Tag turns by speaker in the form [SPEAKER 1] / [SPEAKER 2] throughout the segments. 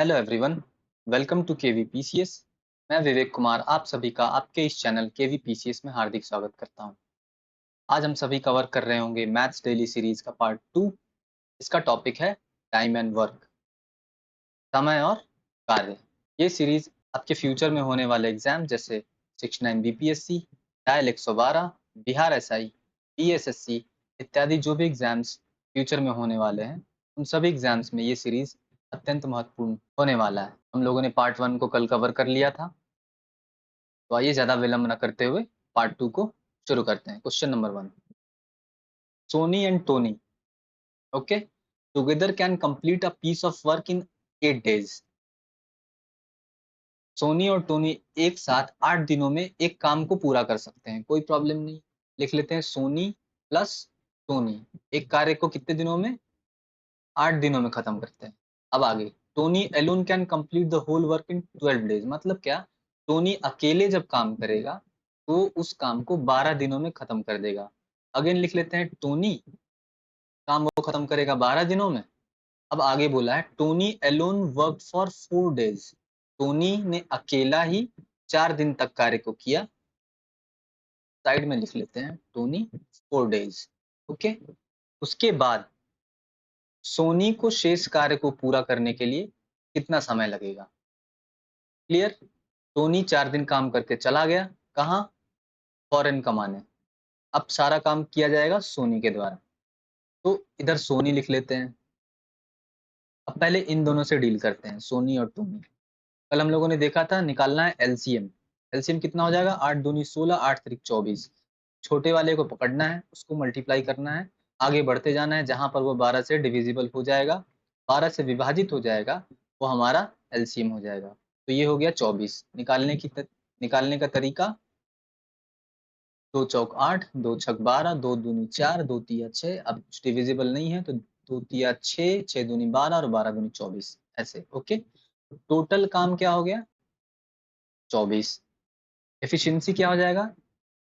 [SPEAKER 1] Hello everyone, welcome to KVPCS. मैं विवेक कुमार आप सभी का आपके इस चैनल केवीपीसीएस में हार्दिक स्वागत करता हूं। आज हम सभी कवर कर रहे होंगे मैथ्स डेली सीरीज का पार्ट 2। इसका टॉपिक है टाइम एंड वर्क, समय और कार्य। ये सीरीज आपके फ्यूचर में होने वाले एग्जाम जैसे 69 बीपीएससी, डायल 112, बिहार एसआई, पीएसएससी इत्यादि जो भी एग्जाम्स फ्यूचर में होने वाले हैं, उन सभी एग्जाम्स में ये सीरीज अत्यंत महत्वपूर्ण होने वाला है। हम लोगों ने पार्ट 1 को कल कवर कर लिया था, तो आइए ज्यादा विलंब न करते हुए पार्ट 2 को शुरू करते हैं। Question number 1, Sony and Tony okay together can complete a piece of work in 8 days। Sony और टोनी एक साथ 8 दिनों में एक काम को पूरा कर सकते हैं, कोई प्रॉब्लम नहीं। लिख लेते हैं सोनी प्लस टोनी एक कार्य को कितने दिनों में, 8 दिनों में खत्म करते हैं। अब आगे, Tony alone can complete the whole work in 12 days। मतलब क्या, टोनी अकेले जब काम करेगा तो उस काम को 12 दिनों में खत्म कर देगा। अगेन लिख लेते हैं, टोनी काम वो खत्म करेगा 12 दिनों में। अब आगे बोला है Tony alone work for 4 days। Tony ने अकेला ही 4 दिन तक कार्य को किया। साइड में लिख लेते हैं टोनी 4 days। ओके, उसके बाद सोनी को शेष कार्य को पूरा करने के लिए कितना समय लगेगा। क्लियर, टोनी 4 दिन काम करके चला गया, कहाँ, फॉरेन कमाने। अब सारा काम किया जाएगा सोनी के द्वारा, तो इधर सोनी लिख लेते हैं। अब पहले इन दोनों से डील करते हैं, सोनी और टोनी। कल हम लोगों ने देखा था निकालना है एलसीएम। एलसीएम कितना हो जाएगा, 8 दूनी 16, 8 तिरिक 24। छोटे वाले को पकड़ना है, उसको मल्टीप्लाई करना है, आगे बढ़ते जाना है, जहां पर वो 12 से डिविजिबल हो जाएगा, 12 से विभाजित हो जाएगा, वो हमारा एलसीएम हो जाएगा। तो ये हो गया 24। निकालने का तरीका, 2 चौक 8, 2 छक 12, 2 दूनी 4, 2 तिया 6। अब कुछ डिविजिबल नहीं है तो 2 तिया 6, 6 दूनी 12 और 12 दूनी 24, ऐसे। ओके, टोटल काम क्या हो गया, 24। एफिशिएंसी क्या हो जाएगा,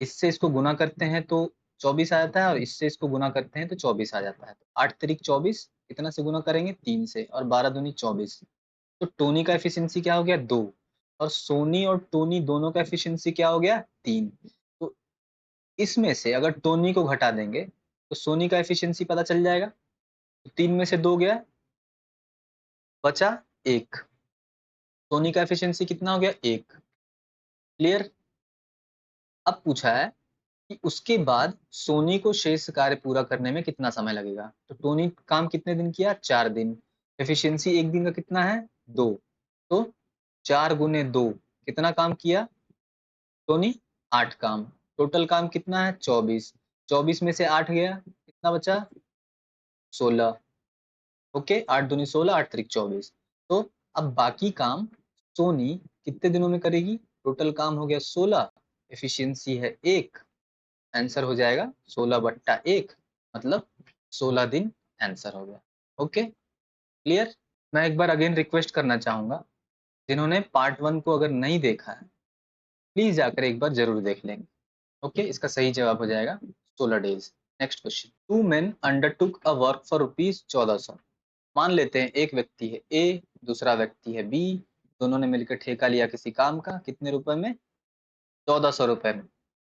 [SPEAKER 1] इससे इसको गुना करते हैं तो 24 आ जाता है, और इससे इसको गुना करते हैं तो 24 आ जाता है। तो 8 तिरिक 24 कितना से गुना करेंगे, 3 से, और 12 दूनी 24। तो टोनी का एफिशिएंसी क्या हो गया, 2। और सोनी और टोनी दोनों का एफिशिएंसी क्या हो गया, 3। तो इसमें से अगर टोनी को घटा देंगे तो सोनी का एफिशिएंसी पता चल जाएगा। तो 3 में से 2 गया, बचा 1। सोनी का एफिशिएंसी कितना हो गया, 1। क्लियर। अब पूछा है कि उसके बाद सोनी को शेष कार्य पूरा करने में कितना समय लगेगा। तो टोनी काम कितने दिन किया, 4 दिन। एफिशिएंसी एक दिन का कितना है, 2। तो 4 गुने 2 कितना काम किया टोनी, 8 काम। टोटल काम कितना है, 24। 24 में से 8 गया, कितना बचा, 16। ओके, 8 दूनी 16, 8 तिरिक 24। तो अब बाकी काम सोनी कितने दिनों में करेगी, टोटल काम हो गया 16, एफिशिएंसी है 1, आंसर हो जाएगा 16/1, मतलब 16 दिन आंसर हो गया। Okay, clear. मैं एक बार अगेन रिक्वेस्ट करना चाहूंगा, जिन्होंने पार्ट 1 को अगर नहीं देखा है प्लीज जाकर एक बार जरूर देख लेंगे। ओके, इसका सही जवाब हो जाएगा 16 days। Next question, 2 men undertook a work for rupees 1400। मान लेते हैं एक व्यक्ति है ए, दूसरा व्यक्ति है बी, दोनों ने मिलकर ठेका लिया किसी काम का, कितने रुपए में, 1400 रुपए में,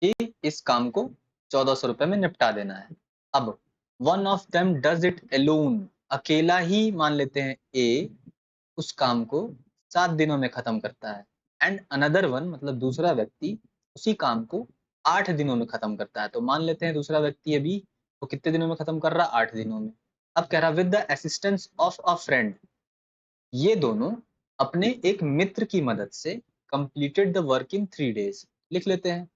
[SPEAKER 1] कि इस काम को 1400 रुपए में निपटा देना है। अब one of them does it alone, अकेला ही मान लेते हैं ए उस काम को 7 दिनों में खत्म करता है, एंड अनदर वन मतलब दूसरा व्यक्ति उसी काम को 8 दिनों में खत्म करता है। तो मान लेते हैं दूसरा व्यक्ति है बी, वो कितने दिनों में खत्म कर रहा है, 8 दिनों में। अब कह रहा with the assistance of a friend, ये दोनों अपने एक मित्र की मदद से completed the work in 3 days। लिख लेते हैं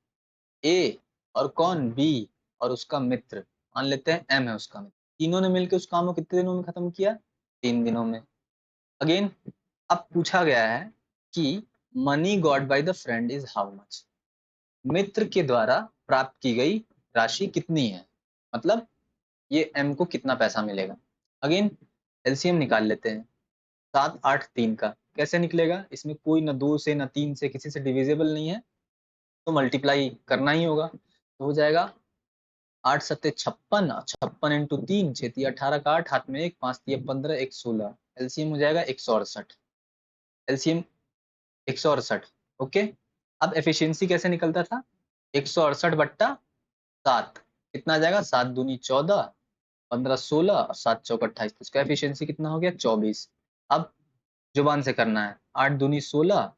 [SPEAKER 1] ए और कौन, बी और उसका मित्र, मान लेते हैं एम है उसका मित्र, तीनों ने मिलकर उस काम को कितने दिनों में खत्म किया, 3 दिनों में। अगेन, अब पूछा गया है कि money got by the friend is how much, मित्र के द्वारा प्राप्त की गई राशि कितनी है, मतलब ये एम को कितना पैसा मिलेगा। अगेन एलसीएम निकाल लेते हैं, 7 8 3 का कैसे निकलेगा, इसमें कोई ना 2 से ना 3 से किसी से डिविजिबल नहीं है, तो मल्टीप्लाई करना ही होगा। तो हो जाएगा 8 सत्ते 56, 56 इंटू 3, 6 18 का 8, हाथ में 1, 5 3 15, 1 16, एलसीएम हो जाएगा 168। एलसीएम 168। ओके, अब एफिशिएंसी कैसे निकलता था, 168/7 कितना आ जाएगा, 7 दूनी 14, 15 16 और 7 चौक 28, तो इसका एफिशिएंसी कितना हो गया 24। अब जुबान से करना है, 8 दूनी 16,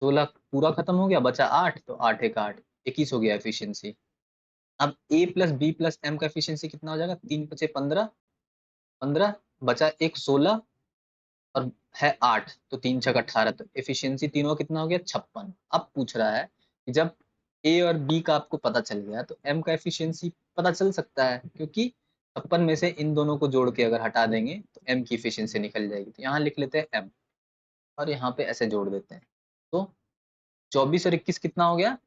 [SPEAKER 1] 16 पूरा खत्म हो गया, बचा 8, तो 8 एक 8, 21 हो गया एफिशिएंसी। अब ए प्लस बी प्लस एम का एफिशिएंसी कितना हो जाएगा, 3 5 15, 15 बचा एक 16 और है 8, तो 3 6 18, तो एफिशिएंसी तीनों का कितना हो गया 56। अब पूछ रहा है कि जब ए और बी का आपको पता चल गया तो एम का एफिशिएंसी पता चल सकता है, क्योंकि 56 में से इन दोनों को जोड़ के अगर हटा देंगे तो एम की एफिशिएंसी निकल जाएगी। तो यहाँ लिख लेते हैं एम और यहाँ पे ऐसे जोड़ देते हैं, तो 24 और 21 कितना हो गया,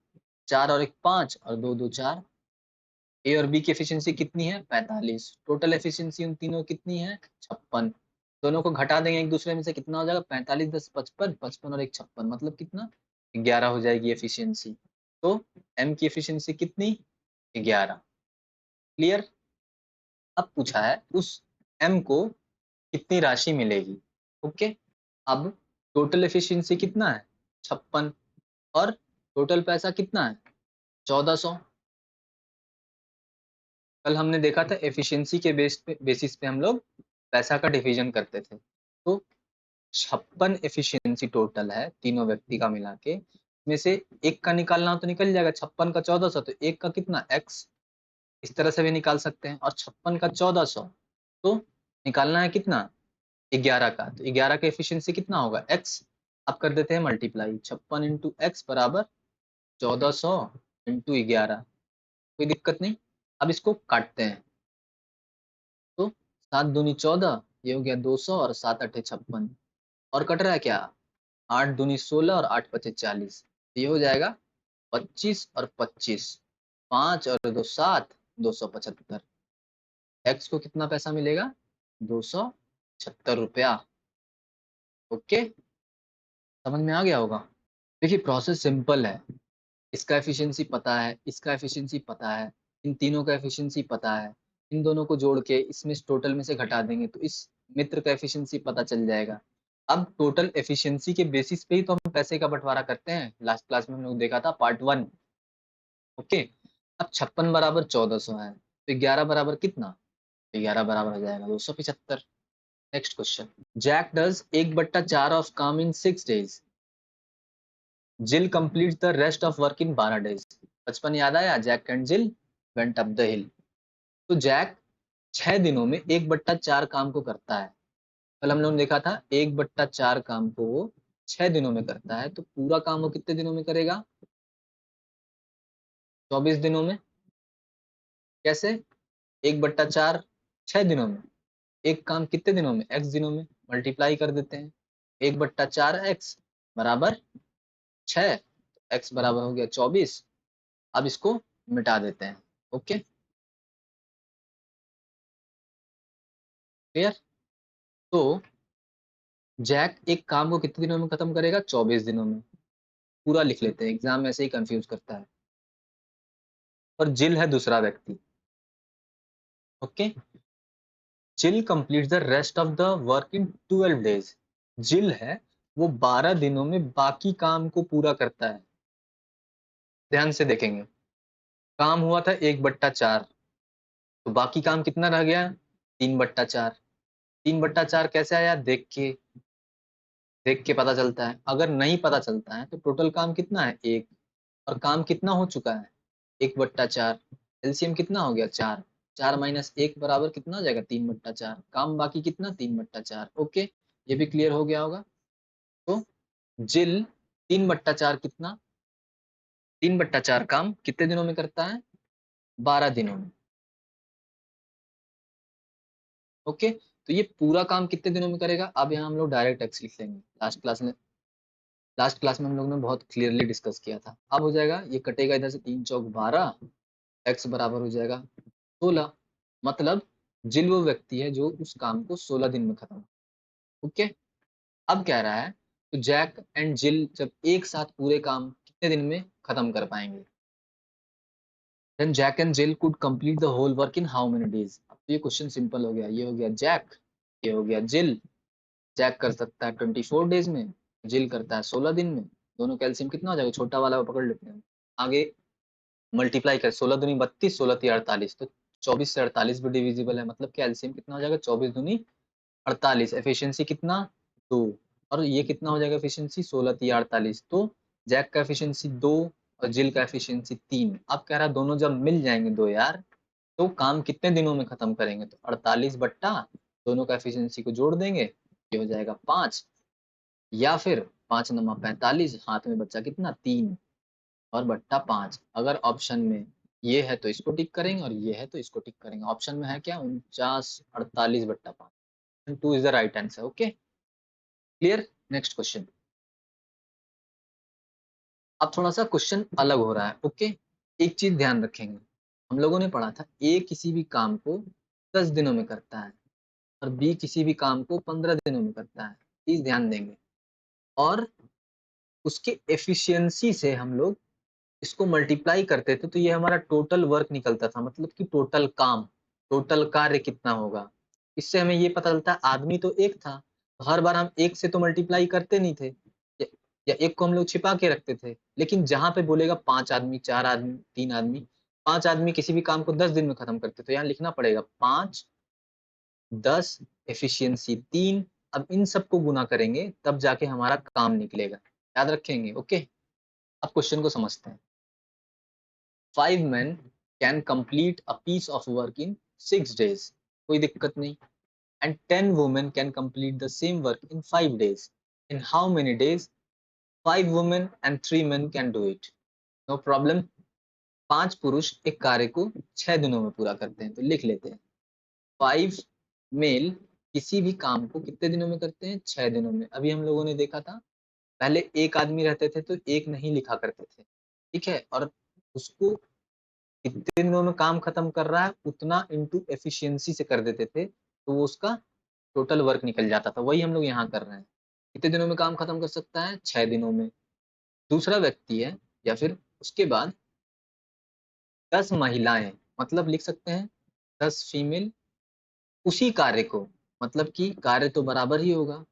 [SPEAKER 1] 4 और 1 5 और 2 2 4। ए और बी की एफिशिएंसी कितनी है 45, टोटल एफिशिएंसी उन तीनों कितनी है 56। दोनों को घटा देंगे एक दूसरे में से, कितना हो जाएगा 45 10 55, 55 और 1 56, मतलब कितना 11 हो जाएगी एफिशिएंसी। तो एम की एफिशिएंसी कितनी 11। क्लियर। अब पूछा है उस एम को कितनी राशि मिलेगी। ओके, अब टोटल एफिशिएंसी कितना है 56 और टोटल पैसा कितना है 1400। कल हमने देखा था एफिशिएंसी के बेसिस पे हम लोग पैसा का डिवीजन करते थे। तो 56 एफिशिएंसी टोटल है तीनों व्यक्ति का मिला के, में से एक का निकालना हो तो निकल जाएगा, 56 का 1400, तो एक का कितना x, इस तरह से भी निकाल सकते हैं, और 56 का 1400 तो निकालना है कितना 11 का, तो 11 का एफिशिएंसी कितना होगा x। अब कर देते हैं मल्टीप्लाई, 56 इंटू एक्स बराबर 1400 इंटू 11, कोई दिक्कत नहीं। अब इसको काटते हैं, तो 7 दूनी 14, ये हो गया 200 और 7 अठे 56, और कट रहा है क्या 8 दूनी 16 और 8 पचे 40, ये हो जाएगा 25 और 25, 5 और 2 7, 275। एक्स को कितना पैसा मिलेगा 276 रुपया। ओके, समझ में आ गया होगा। देखिए प्रोसेस सिंपल है, इसका एफिशिएंसी पता है, इसका एफिशिएंसी पता है, इन तीनों का एफिशिएंसी पता है, इन दोनों को जोड़ के इसमें टोटल में से घटा देंगे तो इस मित्र का एफिशिएंसी पता चल जाएगा। अब टोटल एफिशिएंसी के बेसिस पे ही तो हम पैसे का बंटवारा करते हैं, लास्ट क्लास में हम लोग देखा था पार्ट 1। ओके, अब 56 बराबर 1400 है, तो 11 बराबर कितना, तो 11 बराबर हो जाएगा 275। Next question, Jack does 1/4 of काम in 6 days, Jill complete the rest of work in 12 days. बचपन याद आया, Jack and Jill went up the hill. तो जैक 6 दिनों में 1/4 काम को करता है। कल हम लोगों ने देखा था 1/4 काम को वो 6 दिनों में करता है, तो पूरा काम वो कितने दिनों में करेगा 24 दिनों में। कैसे 1/4 6 दिनों में, एक काम कितने दिनों में x दिनों में, मल्टीप्लाई कर देते हैं, 1/4 x बराबर 6, x बराबर हो गया 24। अब इसको मिटा देते हैं। Okay, clear. तो जैक एक काम को कितने दिनों में खत्म करेगा 24 दिनों में, पूरा लिख लेते हैं, एग्जाम में ऐसे ही कंफ्यूज करता है। और जिल है दूसरा व्यक्ति। ओके, जिल complete the rest of the work in 12 days. जिल है वो 12 दिनों में बाकी काम को पूरा करता है। ध्यान से देखेंगे, काम हुआ था 1/4, तो बाकी काम कितना रह गया 3/4। 3/4 कैसे आया, देख के पता चलता है, अगर नहीं पता चलता है तो टोटल काम कितना है 1, और काम कितना हो चुका है 1/4, एलसीएम कितना हो गया 4, 4 माइनस 1 बराबर कितना हो जाएगा 3/4, काम बाकी कितना 3/4। ओके, ये भी क्लियर हो गया होगा। तो जिल 3/4 कितना, 3/4 काम कितने दिनों में करता है 12 दिनों में। ओके, तो ये पूरा काम कितने दिनों में करेगा, अब यहाँ हम लोग डायरेक्ट एक्स लिख लेंगे, लास्ट क्लास में हम लोग ने बहुत क्लियरली डिस्कस किया था। अब हो जाएगा, ये कटेगा इधर से, 3 चौक 12, एक्स बराबर हो जाएगा 16, मतलब जिल वो व्यक्ति है जो उस काम को 16 दिन में खत्म। ओके, अब कह रहा है तो जैक एंड जिल जब एक साथ पूरे काम कितने दिन में खत्म कर पाएंगे, then Jack and Jill could complete the whole work in how many days. अब तो ये क्वेश्चन सिंपल हो गया, ये हो गया जैक, ये हो गया जिल। जैक कर सकता है 24 डेज में, जिल करता है 16 दिन में, दोनों का एलसीएम कितना हो जाएगा, छोटा वाला पकड़ लेते हैं। आगे मल्टीप्लाई कर 16 दूनी 32, 16 ती 48, तो 24 से 48 भी डिविजिबल है, मतलब कि एलसीएम कितना हो जाएगा 24 दूनी 48। एफिशिएंसी कितना 2, और ये कितना हो जाएगा एफिशिएंसी 16 ती 48। तो जैक का एफिशिएंसी 2 और जिल का एफिशिएंसी 3। अब कह रहा दोनों जब मिल जाएंगे दो यार, तो काम कितने दिनों में खत्म करेंगे, तो 48 बट्टा दोनों का एफिशिएंसी को जोड़ देंगे, ये हो जाएगा 5, या फिर 5 नमा 45, हाथ में बच्चा कितना 3 और बट्टा 5। अगर ऑप्शन में ये है तो इसको टिक करेंगे और ये है तो इसको टिक करेंगे। ऑप्शन में है क्या 49 बट्टा 5, 2 is the right answer. Okay clear. Next question. अब थोड़ा सा क्वेश्चन अलग हो रहा है। ओके एक चीज ध्यान रखेंगे, हम लोगों ने पढ़ा था ए किसी भी काम को 10 दिनों में करता है और बी किसी भी काम को 15 दिनों में करता है। प्लीज ध्यान देंगे। और उसके एफिशिएंसी से हम लोग इसको मल्टीप्लाई करते थे तो ये हमारा टोटल वर्क निकलता था, मतलब कि टोटल काम, टोटल कार्य कितना होगा। इससे हमें ये पता चलता है आदमी तो एक था, तो हर बार हम एक से तो मल्टीप्लाई करते नहीं थे, या एक को हम लोग छिपा के रखते थे। लेकिन जहां पे बोलेगा 5 आदमी, 4 आदमी, 3 आदमी, 5 आदमी किसी भी काम को 10 दिन में खत्म करते, तो यहाँ लिखना पड़ेगा 5, 10, एफिशिएंसी 3। अब इन सबको गुना करेंगे तब जाके हमारा काम निकलेगा, याद रखेंगे। ओके अब क्वेश्चन को समझते हैं। 5 men can complete a piece of work in 6 days, कोई दिक्कत नहीं। And 10 women can complete the same work in 5 days. In how many days 5 women and 3 men can do it? No problem. 5 पुरुष एक कार्य को 6 दिनों में पूरा करते हैं, तो लिख लेते हैं 5 मेल किसी भी काम को कितने दिनों में करते हैं, 6 दिनों में। अभी हम लोगों ने देखा था पहले एक आदमी रहते थे तो एक नहीं लिखा करते थे, ठीक है, और उसको कितने दिनों में काम खत्म कर रहा है उतना इनटू एफिशिएंसी से कर देते थे, तो वो उसका टोटल वर्क निकल जाता था। वही हम लोग यहाँ कर रहे हैं, कितने दिनों में काम खत्म कर सकता है, 6 दिनों में। दूसरा व्यक्ति है, या फिर उसके बाद 10 महिलाएं, मतलब लिख सकते हैं 10 फीमेल उसी कार्य को, मतलब कि कार्य तो बराबर ही होगा,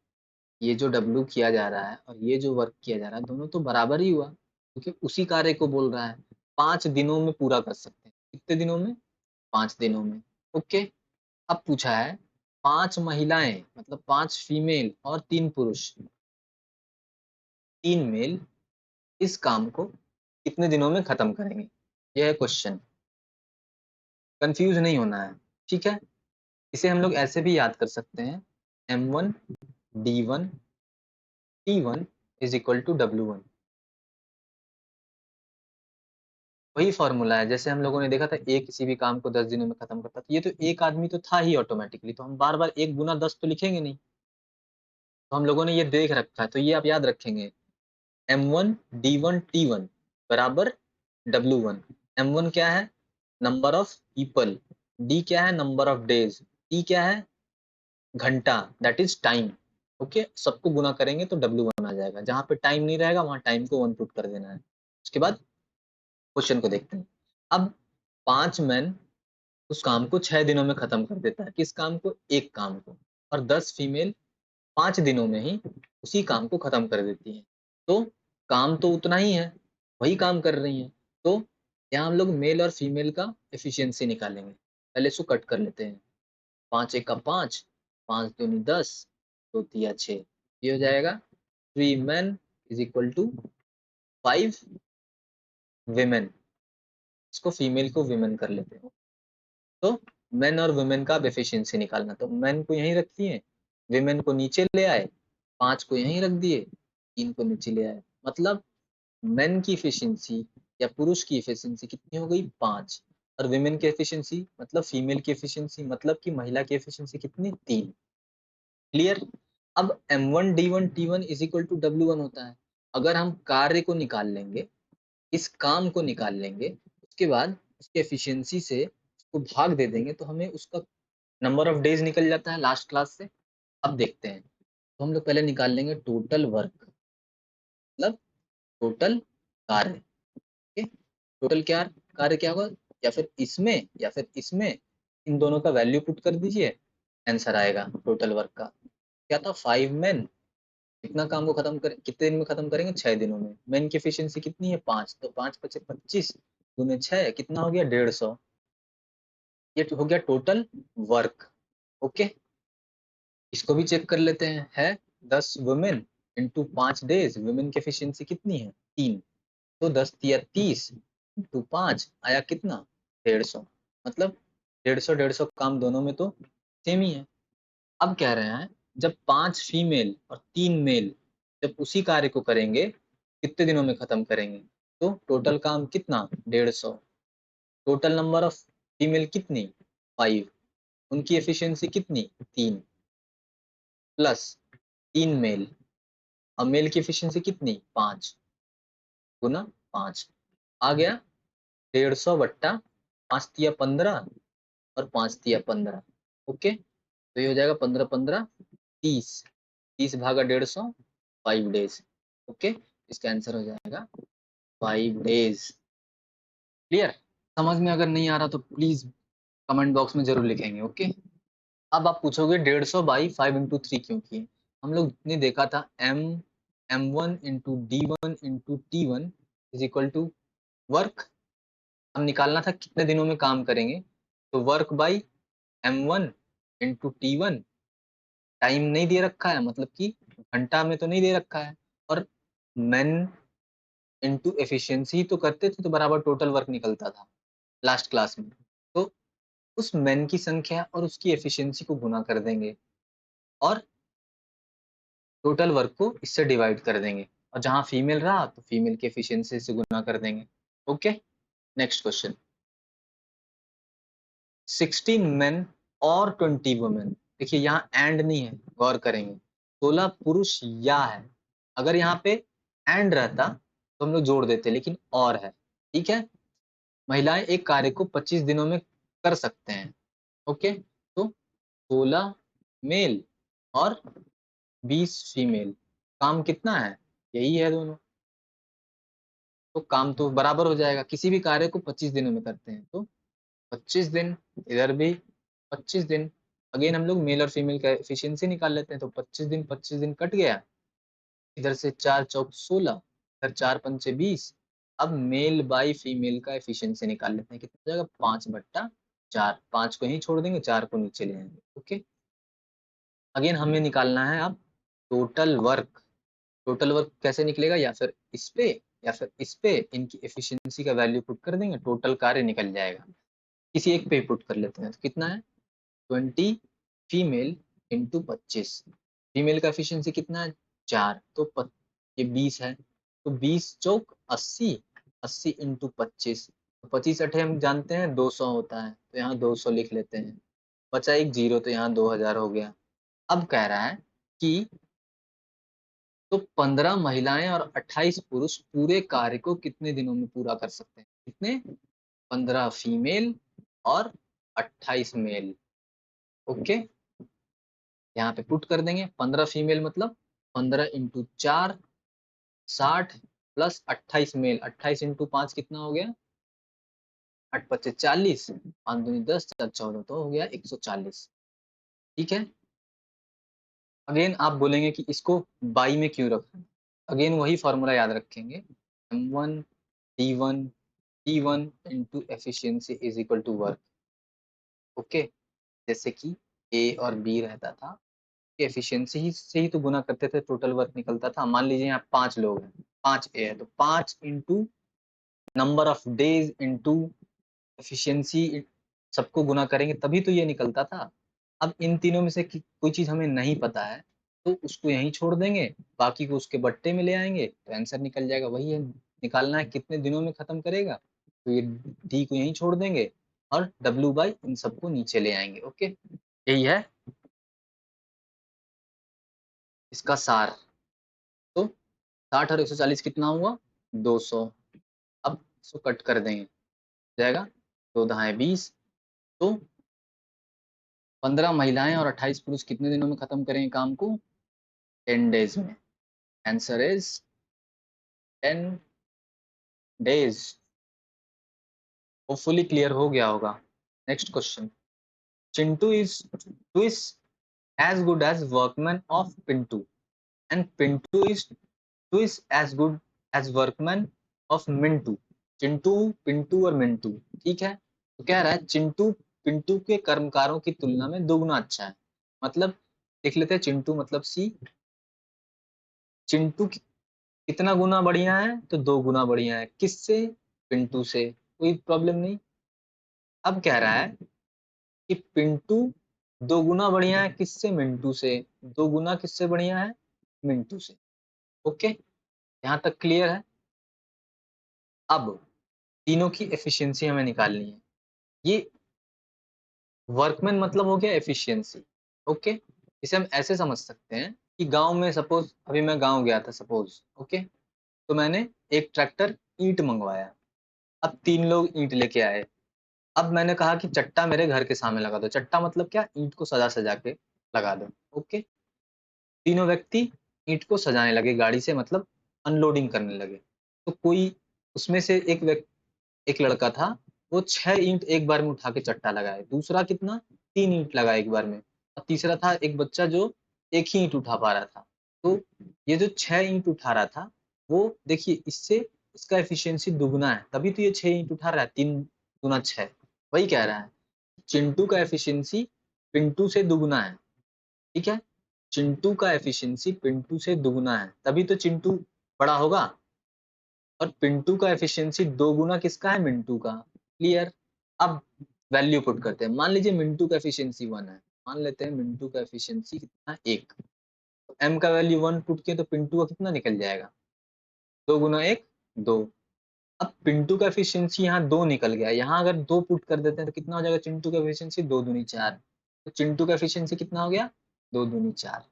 [SPEAKER 1] ये जो डब्लू किया जा रहा है और ये जो वर्क किया जा रहा है दोनों तो बराबर ही हुआ, क्योंकि उसी कार्य को बोल रहा है। 5 दिनों में पूरा कर सकते हैं, कितने दिनों में, 5 दिनों में। ओके अब पूछा है 5 महिलाएं, मतलब 5 फीमेल और 3 पुरुष, 3 मेल इस काम को कितने दिनों में खत्म करेंगे, यह है क्वेश्चन। कंफ्यूज नहीं होना है, ठीक है। इसे हम लोग ऐसे भी याद कर सकते हैं, M1 D1 T1 is equal to W1। वही फॉर्मूला है जैसे हम लोगों ने देखा था एक किसी भी काम को 10 दिनों में खत्म करता था, ये तो एक आदमी तो था ही ऑटोमेटिकली, तो हम बार बार 1 गुना 10 तो लिखेंगे नहीं, तो हम लोगों ने ये देख रखा है, तो ये आप याद रखेंगे M1 D1 T1 बराबर W1। M1 क्या है, नंबर ऑफ पीपल, D क्या है, नंबर ऑफ डेज, T क्या है, घंटा, दैट इज टाइम। ओके सबको गुना करेंगे तो W1 आ जाएगा, जहां पे टाइम नहीं रहेगा वहां टाइम को 1 पुट कर देना है। उसके बाद क्वेश्चन को देखते हैं। अब 5 मैन उस काम को 6 दिनों में खत्म कर देता है, किस काम को, एक काम को, और 10 फीमेल 5 दिनों में ही उसी काम को खत्म कर देती है। तो काम तो उतना ही है, वही काम कर रही है, तो यहाँ हम लोग मेल और फीमेल का एफिशिएंसी निकालेंगे। पहले इसको कट कर लेते हैं, 5 1 का 5, 5 दूनी 10, 2 तिया 6, ये हो जाएगा 3 men is equal to 5 women। इसको फीमेल को विमेन कर लेते हैं, तो मेन और वुमेन का एफिशिएंसी निकालना, तो मेन को यहीं रख दिए, विमेन को नीचे ले आए, 5 को यहीं रख दिए, 3 को नीचे ले आए, मतलब मेन की एफिशिएंसी या पुरुष की एफिशिएंसी कितनी हो गई 5, और विमेन की एफिशिएंसी मतलब फीमेल की एफिशिएंसी मतलब कि महिला की एफिशिएंसी कितनी 3। क्लियर। अब M1 D1 T1 is equal to W1 होता है, अगर हम कार्य को निकाल लेंगे, इस काम को निकाल लेंगे, उसके बाद उसके एफिशिएंसी से उसको भाग दे देंगे तो हमें उसका नंबर ऑफ डेज निकल जाता है लास्ट क्लास से। अब देखते हैं, तो हम लोग पहले निकाल लेंगे टोटल वर्क, मतलब टोटल कार्य। ठीक है, टोटल क्या कार्य क्या होगा, या फिर इसमें इन दोनों का वैल्यू पुट कर दीजिए, आंसर आएगा टोटल वर्क का। क्या था 5 men कितना काम को खत्म करें, कितने दिन में खत्म करेंगे, 6 दिनों में। मेन की एफिशिएंसी कितनी है, 5, तो 5 पचे 25 गुने 6 कितना हो गया, 150। ये हो गया टोटल वर्क। ओके, इसको भी चेक कर लेते हैं। है 10 वुमेन इंटू 5 डेज, वुमेन की एफिशिएंसी कितनी है, 3, तो 10 तिया 30 इंटू 5 आया कितना, 150। मतलब 150 काम दोनों में तो सेम ही है। अब कह रहे हैं जब 5 फीमेल और 3 मेल जब उसी कार्य को करेंगे कितने दिनों में खत्म करेंगे, तो टोटल काम कितना, 150। टोटल नंबर ऑफ फीमेल कितनी, 5, उनकी एफिशिएंसी कितनी, 3, प्लस 3 मेल, और मेल की एफिशिएंसी कितनी, 5 गुना 5, आ गया 150 बट्टा 5 तिया 15 और 5 तिया 15। ओके, तो ये हो जाएगा 15 15 30, 30 भागा 150, 5 डेज। ओके, इसका आंसर हो जाएगा 5 डेज। क्लियर? समझ में अगर नहीं आ रहा तो प्लीज कमेंट बॉक्स में जरूर लिखेंगे। ओके, अब आप पूछोगे 150 बाई 5 इंटू 3 क्यों किए। हम लोग ने देखा था m1 into d1 into t1 is equal to work. हम निकालना था कितने दिनों में काम करेंगे, तो work by m1 into t1, time नहीं दे रखा है मतलब कि घंटा में तो नहीं दे रखा है, और मैन इंटू एफिशिएंसी तो करते थे तो बराबर टोटल वर्क निकलता था लास्ट क्लास में। तो उस मैन की संख्या और उसकी एफिशिएंसी को गुना कर देंगे और टोटल वर्क को इससे डिवाइड कर देंगे, और जहां फीमेल रहा तो फीमेल की एफिशिएंसी से गुना कर देंगे। Okay, next question. 16 मेन और 20 वुमेन, देखिए यहाँ एंड नहीं है, गौर करेंगे, 16 पुरुष या है। अगर यहाँ पे एंड रहता तो हम लोग जोड़ देते, लेकिन और है। ठीक है, महिलाएं एक कार्य को 25 दिनों में कर सकते हैं। ओके, तो 16 मेल और 20 फीमेल, काम कितना है, यही है दोनों, तो काम तो बराबर हो जाएगा। किसी भी कार्य को 25 दिनों में करते हैं तो 25 दिन, इधर भी 25 दिन। अगेन हम लोग मेल और फीमेल का एफिशिएंसी निकाल लेते हैं, तो 25 दिन कट गया, इधर से 4 चौक 16, इधर 4 पंचे 20। अब मेल बाई फीमेल का एफिशिएंसी निकाल लेते हैं, कितना हो जाएगा, 5/4, 5 को यहीं छोड़ देंगे, 4 को नीचे ले आएंगे। ओके, अगेन हमें निकालना है अब टोटल वर्क। टोटल वर्क कैसे निकलेगा, या फिर इस पे या फिर इस पे इनकी एफिशिएंसी का वैल्यू पुट कर देंगे, टोटल कार्य निकल जाएगा। किसी एक पे पुट कर लेते हैं, तो कितना है, 20 फीमेल इंटू 25। फीमेल का एफिशिएंसी कितना है, 4, तो ये 20 है, तो 20 चौक 80, 80 इंटू 25, तो 25 अठे हम जानते हैं 200 होता है, तो यहाँ 200 लिख लेते हैं। बचा एक जीरो, तो यहाँ 2000 हो गया। अब कह रहा है कि तो 15 महिलाएं और 28 पुरुष पूरे कार्य को कितने दिनों में पूरा कर सकते हैं, कितने, 15 फीमेल और 28 मेल। ओके, यहाँ पे पुट कर देंगे, 15 फीमेल मतलब 15 इंटू 4 60, प्लस 28 मेल, 28 इंटू 5 कितना हो गया, 8 पच्चे 40, 5 दूनी 10, 4 14, तो हो गया 140। ठीक है, अगेन आप बोलेंगे कि इसको बाई में क्यों रखा, अगेन वही फॉर्मूला याद रखेंगे, m1 d1 t1 into efficiency is equal to work. Okay, जैसे कि ए और बी रहता था, एफिशिएंसी ही से ही तो गुना करते थे, टोटल वर्क निकलता था। मान लीजिए यहाँ 5 लोग हैं, 5 ए है, तो 5 into number of days into efficiency, सबको गुना करेंगे तभी तो ये निकलता था। अब इन तीनों में से कोई चीज हमें नहीं पता है, तो उसको यहीं छोड़ देंगे, बाकी को उसके बट्टे में ले आएंगे, तो आंसर निकल जाएगा। वही है, निकालना है कितने दिनों में खत्म करेगा, तो ये डी को यहीं छोड़ देंगे और डब्ल्यू बाई इन सबको नीचे ले आएंगे। ओके, यही है इसका सार। तो 60 और 140 कितना हुआ, 200। अब इसको कट कर देंगे, जाएगा 2 दहाई 20, तो 15 महिलाएं और 28 पुरुष कितने दिनों में खत्म करेंगे काम को, 10 डेज में। Answer is 10 days. Hopefully clear हो गया होगा। Next question. Chintu is twice as good as workman of Pintu. And Pintu is as good as workman of Mintu. Chintu, Pintu और मिंटू, ठीक है। तो कह रहा है चिंटू पिंटू के कर्मकारों की तुलना में दोगुना अच्छा है। मतलब लिख लेते हैं चिंटू मतलब सी। चिंटू कितना गुना बढ़िया है, तो 2 गुना बढ़िया है। किससे? पिंटू से। कोई प्रॉब्लम नहीं। अब कह रहा है कि पिंटू 2 गुना बढ़िया है किससे? मिंटू से। 2 गुना किससे बढ़िया है? मिंटू से। ओके, यहाँ तक क्लियर है। अब तीनों की एफिशिएंसी हमें निकालनी है। ये वर्कमैन मतलब हो गया एफिशिएंसी। ओके, इसे हम ऐसे समझ सकते हैं कि गांव में सपोज, अभी मैं गांव गया था सपोज, ओके, तो मैंने एक ट्रैक्टर ईंट मंगवाया। अब 3 लोग ईंट लेके आए। अब मैंने कहा कि चट्टा मेरे घर के सामने लगा दो। चट्टा मतलब क्या? ईंट को सजा सजा के लगा दो। ओके, तीनों व्यक्ति ईंट को सजाने लगे गाड़ी से, मतलब अनलोडिंग करने लगे। तो कोई उसमें से एक लड़का था, वो 6 ईंट एक बार में उठा के चट्टा लगाए। दूसरा कितना? 3 ईंट लगाए एक बार में। और तीसरा था एक बच्चा जो एक ही ईंट उठा पा रहा था। तो ये जो 6 ईंट उठा रहा था, वो देखिए इससे इसका एफिशिएंसी दुगना है, तभी तो ये 6 ईंट उठा रहा है। 3 गुना 6, वही कह रहा है। चिंटू का एफिशिएंसी पिंटू से दुगना है, ठीक है। चिंटू का एफिशिएंसी पिंटू से दुगना है, तभी तो चिंटू बड़ा होगा। और पिंटू का एफिशिएंसी 2 गुना किसका है? मिंटू का। क्लियर। अब वैल्यू पुट करते हैं। मान लीजिए मिंटू का एफिशिएंसी 1 है। मान लेते हैं मिंटू का एफिशिएंसी कितना है? 1। तो एम का वैल्यू 1 पुट किए तो पिंटू का कितना निकल जाएगा? 2 गुना 1, 2। अब पिंटू का एफिशिएंसी यहाँ 2 निकल गया। यहाँ अगर 2 पुट कर देते हैं तो कितना हो जाएगा? चिंटू का एफिशिएंसी 2 दूनी 4। तो चिंटू का एफिशिएंसी कितना हो गया? 2 दूनी 4।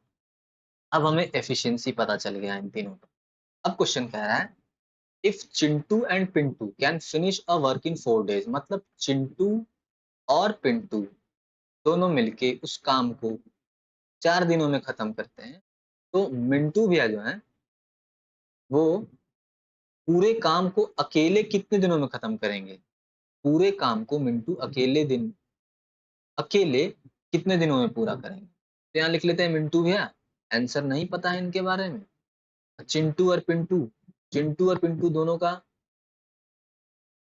[SPEAKER 1] अब हमें एफिशिएंसी पता चल गया इन तीनों का। अब क्वेश्चन कह रहा है if Chintu and Pintu can finish a work in 4 days, मतलब चिंटू और पिंटू दोनों मिलके उस काम को 4 दिनों में खत्म करते हैं, तो मिंटू भैया जो है वो पूरे काम को अकेले कितने दिनों में खत्म करेंगे? पूरे काम को मिंटू अकेले कितने दिनों में पूरा करेंगे? तो यहाँ लिख लेते हैं मिंटू भैया। आंसर नहीं पता है इनके बारे में। चिंटू और पिंटू दोनों का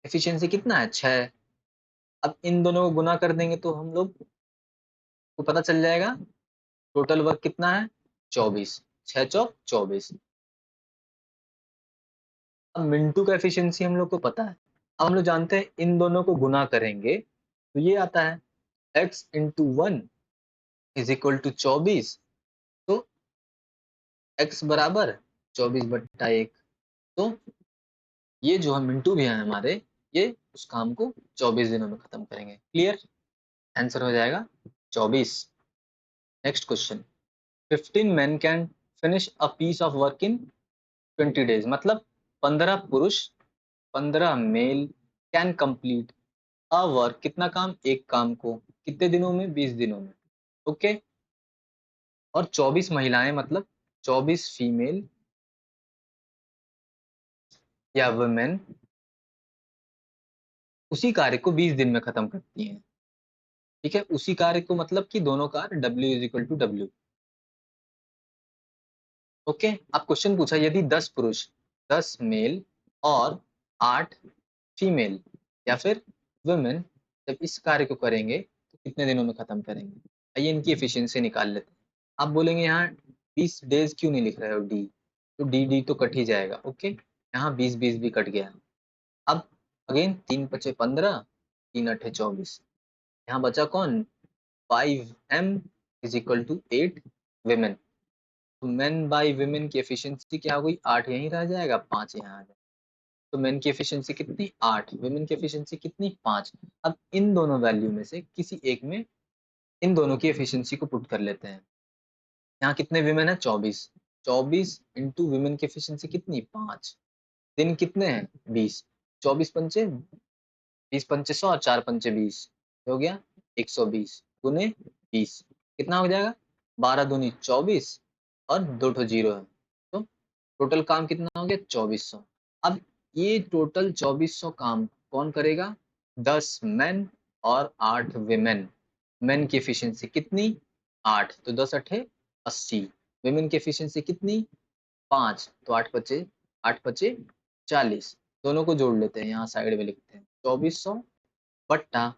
[SPEAKER 1] एफिशिएंसी कितना है? 6। अब इन दोनों को गुना कर देंगे तो हम लोग को पता चल जाएगा टोटल वर्क कितना है? 24। 6 चौक 24। अब मिंटू का एफिशिएंसी हम लोग को पता है। अब हम लोग जानते हैं इन दोनों को गुना करेंगे तो ये आता है x into 1 is equal to 24। तो x बराबर 24/1। तो ये जो है मिंटू भी है हमारे, ये उस काम को 24 दिनों में खत्म करेंगे। क्लियर। आंसर हो जाएगा 24। Next question, 15 men can finish a piece of work in 20 days, मतलब 15 पुरुष, 15 mail can complete a work, कितना काम? एक काम को कितने दिनों में? 20 दिनों में। ओके, और 24 महिलाएं मतलब 24 फीमेल या वुमेन उसी कार्य को 20 दिन में खत्म करती हैं। ठीक है, उसी कार्य को मतलब कि दोनों कार्य W is equal to W। Okay, अब क्वेश्चन पूछा यदि 10 पुरुष, 10 मेल और 8 फीमेल या फिर वुमेन जब इस कार्य को करेंगे तो कितने दिनों में खत्म करेंगे? आइए इनकी एफिशिएंसी निकाल लेते हैं। आप बोलेंगे यहाँ 20 डेज क्यों नहीं लिख रहे हो डी? तो डी तो कट ही जाएगा। ओके, यहाँ 20 भी कट गया। अब अगेन 3 पचे 15, 3 अठे 24। यहाँ बचा कौन? 5m is equal to 8 women. तो मेन बाई वेमेन की एफिशिएंसी क्या हो गई? 8 यहीं रह जाएगा, 5 यहाँ आ जाएगा। तो मेन की एफिशिएंसी कितनी? 8। वुमेन की एफिशिएंसी कितनी? 5। अब इन दोनों वैल्यू में से किसी एक में इन दोनों की एफिशिएंसी को पुट कर लेते हैं। यहाँ कितने वुमेन है? 24। 24 इंटू वुमेन की एफिशिएंसी कितनी? 5। दिन कितने हैं? 20। 24 पंचे 20 पंचे 100, 4 पंचे 20 हो गया 120 गुने 20 कितना हो जाएगा? 12 दूनी 24 और 2 ठो जीरो है, तो टोटल काम कितना हो गया? 2400। अब ये टोटल 2400 काम कौन करेगा? 10 मेन और 8 विमेन। मेन की एफिशिएंसी कितनी? 8। तो 10 अठे 80। विमेन की एफिशिएंसी कितनी 5, तो 8 × 40, दोनों को जोड़ लेते हैं, यहाँ साइड में लिखते हैं 2400 बट्टा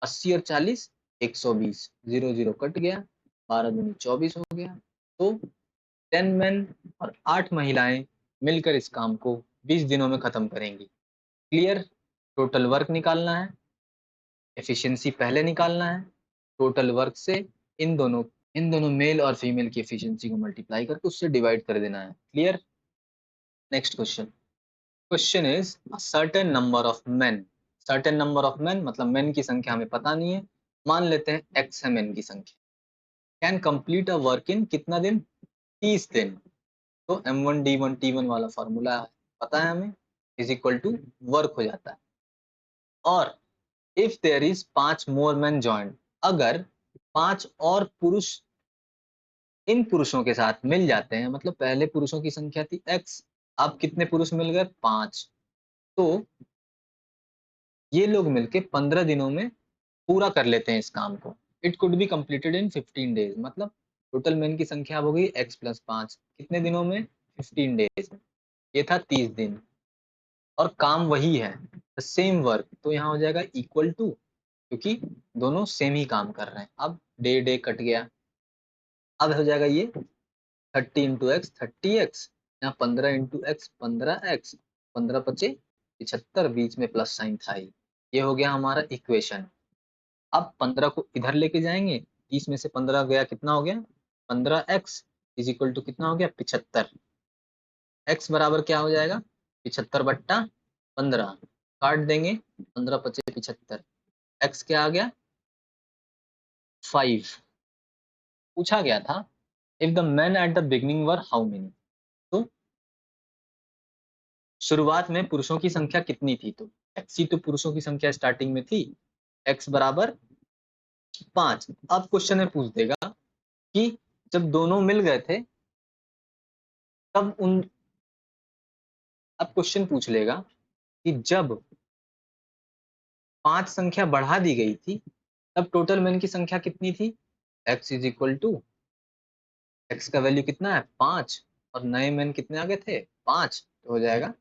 [SPEAKER 1] 80 और 40 120, 0 0 कट गया, 12 दूनी 24 हो गया। तो 10 मेन और 8 महिलाएं मिलकर इस काम को 20 दिनों में खत्म करेंगी। क्लियर? टोटल वर्क निकालना है, एफिशिएंसी पहले निकालना है, टोटल वर्क से इन दोनों मेल और फीमेल की एफिशिएंसी को मल्टीप्लाई करके उससे डिवाइड कर देना है। Clear? Next question. Question is a certain number of main. Certain number of main मतलब मेन की संख्या हमें पता नहीं है, मान लेते हैं एक्स है मेन की संख्या। Can complete a work in कितना दिन 30 दिन। तो M1D1T1 वाला फॉर्मूला पता है हमें, इज इक्वल टू वर्क हो जाता है। और if there is 5 more man join, अगर 5 और पुरुष इन पुरुषों के साथ मिल जाते हैं, मतलब पहले पुरुषों की संख्या थी x, अब कितने पुरुष मिल गए 5, तो ये लोग मिलके 15 दिनों में पूरा कर लेते हैं इस काम को। It could be completed in 15 days, मतलब टोटल मेन की संख्या हो गई x + 5, कितने दिनों में 15 डेज में, ये था 30 दिन, और काम वही है द सेम वर्क, तो यहाँ हो जाएगा इक्वल टू, क्योंकि दोनों सेम ही काम कर रहे हैं। अब डे डे कट गया, अब हो जाएगा ये 30 × x 30x, यहाँ 15 × x 15x, 15 × 5 = 75, बीच में प्लस साइन था ही। ये हो गया हमारा इक्वेशन। अब 15 को इधर लेके जाएंगे, 30 में से 15 गया, कितना हो गया 15x इज इक्वल टू कितना हो गया 75। x बराबर क्या हो जाएगा 75/15, काट देंगे 15 × 5 = 75, x क्या आ गया 5। पूछा गया था if the man at the beginning were how many, तो शुरुआत में पुरुषों की संख्या कितनी थी, तो x ही तो पुरुषों की संख्या स्टार्टिंग में थी, x बराबर 5। अब क्वेश्चन में पूछ देगा कि जब दोनों मिल गए थे तब उन, अब क्वेश्चन पूछ लेगा कि जब 5 संख्या बढ़ा दी गई थी तब टोटल मैन की संख्या कितनी थी, x is equal to, x का वैल्यू कितना है 5 और नए मैन कितने आ गए थे 5, तो हो जाएगा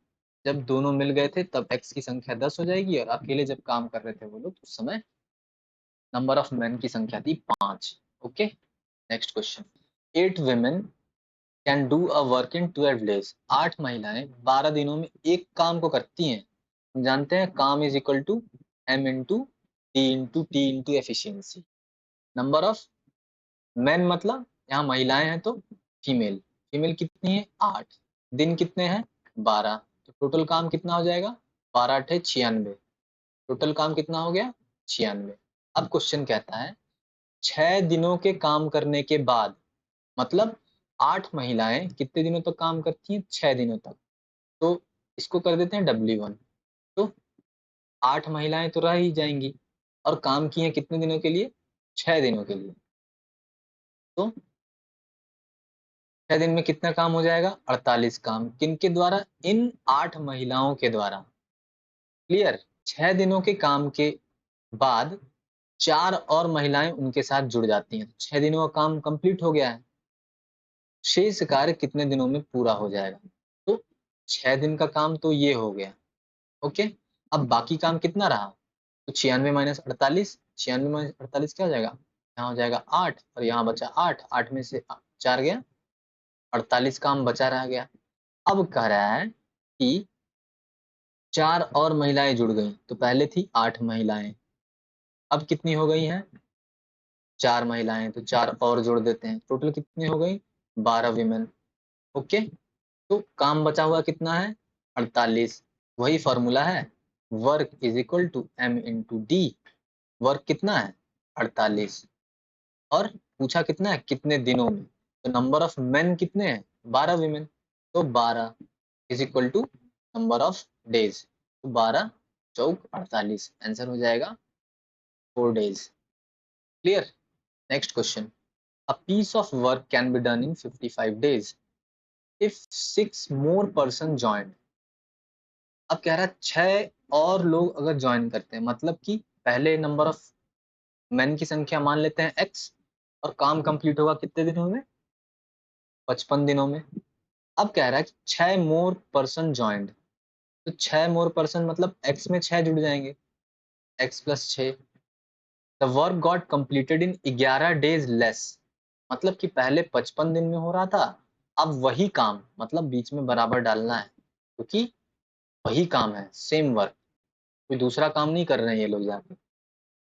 [SPEAKER 1] जब दोनों मिल गए थे तब x की संख्या 10 हो जाएगी, और अकेले जब काम कर रहे थे वो लोग उस समय नंबर ऑफ मैन की संख्या थी 5। Okay, next question. 8 women can do a work in 12 days. 8 महिलाएं 12 दिनों में एक काम को करती हैं। हम जानते हैं काम is equal to m into d into t into efficiency. Number of man मतलब यहाँ महिलाएं हैं तो फीमेल, फीमेल कितनी है 8, दिन कितने हैं 12, तो टोटल काम कितना हो जाएगा 12 × 8 = 96, टोटल काम कितना हो गया 96। अब क्वेश्चन कहता है 6 दिनों के काम करने के बाद, मतलब 8 महिलाएं कितने दिनों तक काम करती हैं 6 दिनों तक, तो इसको कर देते हैं W1। तो 8 महिलाएं तो रह ही जाएंगी और काम की हैं कितने दिनों के लिए 6 दिनों के लिए, तो 6 दिन में कितना काम हो जाएगा 48 काम, किनके द्वारा इन 8 महिलाओं के द्वारा। क्लियर? 6 दिनों के काम के बाद 4 और महिलाएं उनके साथ जुड़ जाती हैं, 6 दिनों का काम कंप्लीट हो गया है। शेष कार्य कितने दिनों में पूरा हो जाएगा, तो 6 दिन का काम तो ये हो गया। ओके, अब बाकी काम कितना रहा, तो 96 - 48, 96 - 48 क्या हो जाएगा, यहाँ हो जाएगा 8 और यहाँ बचा 8, 8 में से 4 गया, 48 काम बचा रह गया। अब कह रहा है कि 4 और महिलाएं जुड़ गई, तो पहले थी 8 महिलाएं, अब कितनी हो गई हैं 4 महिलाएं, तो 4 और जोड़ देते हैं, टोटल कितनी हो गई 12 विमेन। ओके, तो काम बचा हुआ कितना है 48, वही फॉर्मूला है work is equal to m into d. Work कितना है 48, और पूछा कितना है कितने दिनों में, तो नंबर ऑफ मेन कितने हैं 12 विमेन, तो 12 is equal to number of days, तो 12 चौक 48, आंसर हो जाएगा 4 days. Clear? Next question. A piece of work can be done in 55 days if 6 more person join. अब कह रहा है 6 और लोग अगर ज्वाइन करते हैं, मतलब कि पहले नंबर ऑफ मैन की संख्या मान लेते हैं x, और काम कंप्लीट होगा कितने दिनों में 55 दिनों में। अब कह रहा है कि 6 मोर पर्सन ज्वाइंड, तो 6 मोर पर्सन मतलब x में 6 जुड़ जाएंगे, x plus 6। The work got completed in 11 days less, मतलब कि पहले 55 दिन में हो रहा था, अब वही काम, मतलब बीच में बराबर डालना है क्योंकि वही काम है, सेम वर्क, कोई दूसरा काम नहीं कर रहे हैं ये लोग जाके।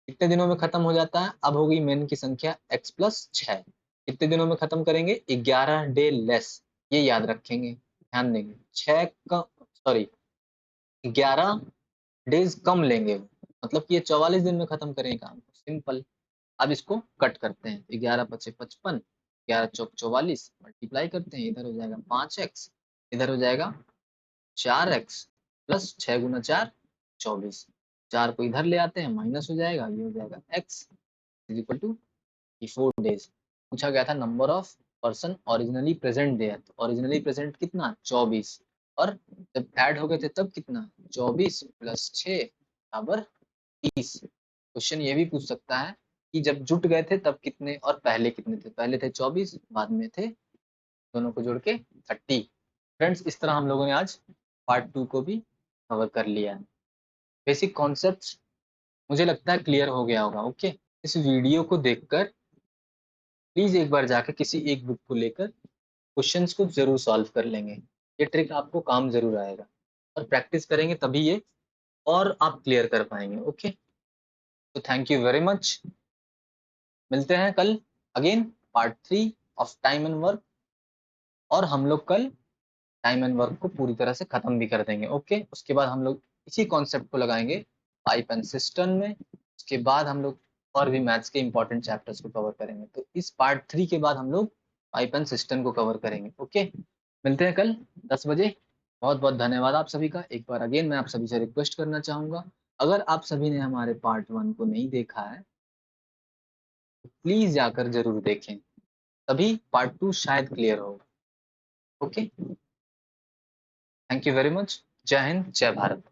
[SPEAKER 1] कितने दिनों में खत्म हो जाता है? अब हो गई मेन की संख्या x प्लस 6, कितने दिनों में खत्म करेंगे? 11 डे लेस, ये याद रखेंगे, ध्यान देंगे। 6 का सॉरी 11 डेज कम लेंगे, मतलब कि ये 44 दिन में खत्म करेंगे काम को, सिंपल। अब इसको कट करते हैं, 11 पचे 55, 11 चौक 44, मल्टीप्लाई करते हैं, इधर हो जाएगा 5x, इधर हो जाएगा 4x प्लस 6 गुना 4 24, 4 को इधर ले आते हैं, माइनस हो जाएगा, ये हो जाएगा x is equal to 4 days. पूछा गया था number of person originally present there, तो ओरिजिनली प्रेजेंट कितना? 24, और जब ऐड हो गए थे तब कितना? 24 प्लस 6 बराबर 30। क्वेश्चन ये भी पूछ सकता है कि जब जुट गए थे तब कितने और पहले कितने थे? पहले थे 24, बाद में थे, दोनों को जोड़ के 30। फ्रेंड्स, इस तरह हम लोगों ने आज पार्ट 2 को भी कवर कर लिया है। बेसिक कॉन्सेप्ट्स मुझे लगता है क्लियर हो गया होगा। ओके, इस वीडियो को देखकर प्लीज एक बार जाकर किसी एक बुक को लेकर क्वेश्चंस को जरूर सॉल्व कर लेंगे, ये ट्रिक आपको काम जरूर आएगा, और प्रैक्टिस करेंगे तभी ये और आप क्लियर कर पाएंगे। ओके, तो थैंक यू वेरी मच, मिलते हैं कल again part 3 of time and work, और हम लोग कल टाइम एंड वर्क को पूरी तरह से खत्म भी कर देंगे। ओके, उसके बाद हम लोग इसी कॉन्सेप्ट को लगाएंगे पाइप एंड सिस्टम में, उसके बाद हम लोग और भी मैथ्स के इंपॉर्टेंट चैप्टर्स को कवर करेंगे। तो इस पार्ट 3 के बाद हम लोग पाइप एंड सिस्टम को कवर करेंगे। ओके, मिलते हैं कल 10 बजे। बहुत बहुत धन्यवाद आप सभी का। एक बार अगेन मैं आप सभी से रिक्वेस्ट करना चाहूंगा, अगर आप सभी ने हमारे पार्ट 1 को नहीं देखा है तो प्लीज जाकर जरूर देखें, तभी पार्ट 2 शायद क्लियर हो। Okay, thank you very much. जय हिंद, जय भारत।